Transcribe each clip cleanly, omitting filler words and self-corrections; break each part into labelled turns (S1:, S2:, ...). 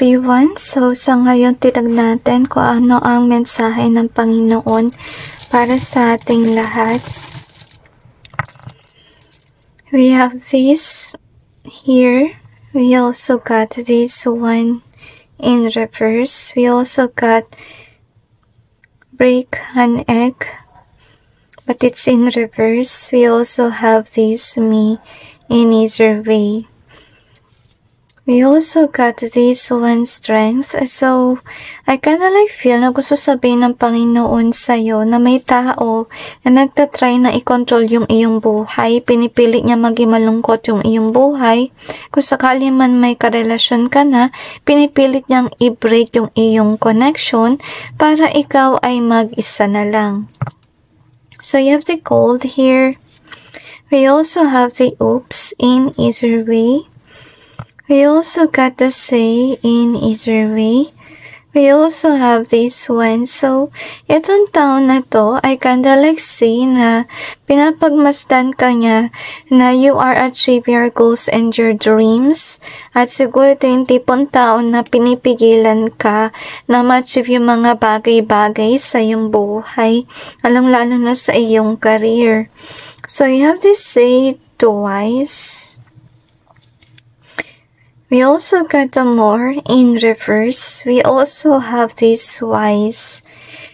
S1: everyone! So, sa ngayon, tignan natin kung ano ang mensahe ng Panginoon para sa ating lahat. We have this here. We also got this one in reverse. We also got break an egg, but it's in reverse. We also have this me in either way. We also got this one strength. So, I kinda like feel na gusto sabihin ng Panginoon sa'yo na may tao na nagtatry na i-control yung iyong buhay. Pinipilit niya maging malungkot yung iyong buhay. Kung sakali man may karelasyon ka na, pinipilit niyang i-break yung iyong connection para ikaw ay mag-isa na lang. So, you have the gold here. We also have the oops in either way. We also got the say in either way. We also have this one. So, itong taon na to, I kinda like say na pinapagmasdan ka niya na you are achieve your goals and your dreams. At siguro ito yung tipong taon na pinipigilan ka na ma-achieve yung mga bagay-bagay sa iyong buhay. Lalong-lalo na sa iyong career. So, you have this say twice. We also got the more in reverse. We also have this wise.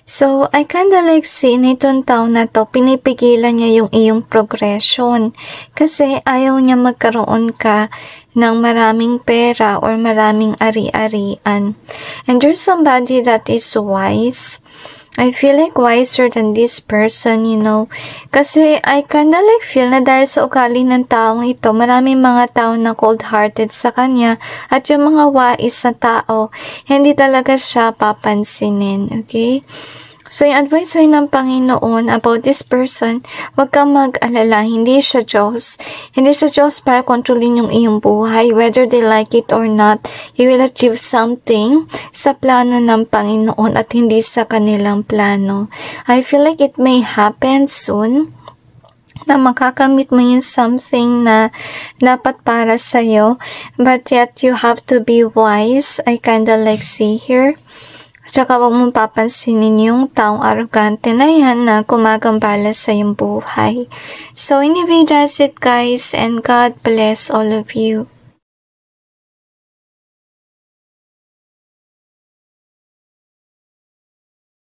S1: So, I kinda like seeing itong taon na to, pinipigilan niya yung iyong progression. Kasi ayaw niya magkaroon ka ng maraming pera or maraming ari-arian. And there's somebody that is wise. I feel like wiser than this person, you know. Kasi I kinda like feel na dahil sa ugali ng taong ito, maraming mga tao na cold-hearted sa kanya at yung mga wais na tao, hindi talaga siya papansinin, okay? So, yung advice sa'yo ng Panginoon about this person, huwag kang mag-alala, hindi siya Diyos. Hindi siya Diyos para kontrolin yung iyong buhay. Whether they like it or not, you will achieve something sa plano ng Panginoon at hindi sa kanilang plano. I feel like it may happen soon na makakamit mo yung something na dapat para sa'yo. But yet, you have to be wise. I kinda like see here. Tsaka huwag mong papansinin yung taong arrogante na yan na gumagambala sa iyong buhay. So anyway, that's it guys, and God bless all of you.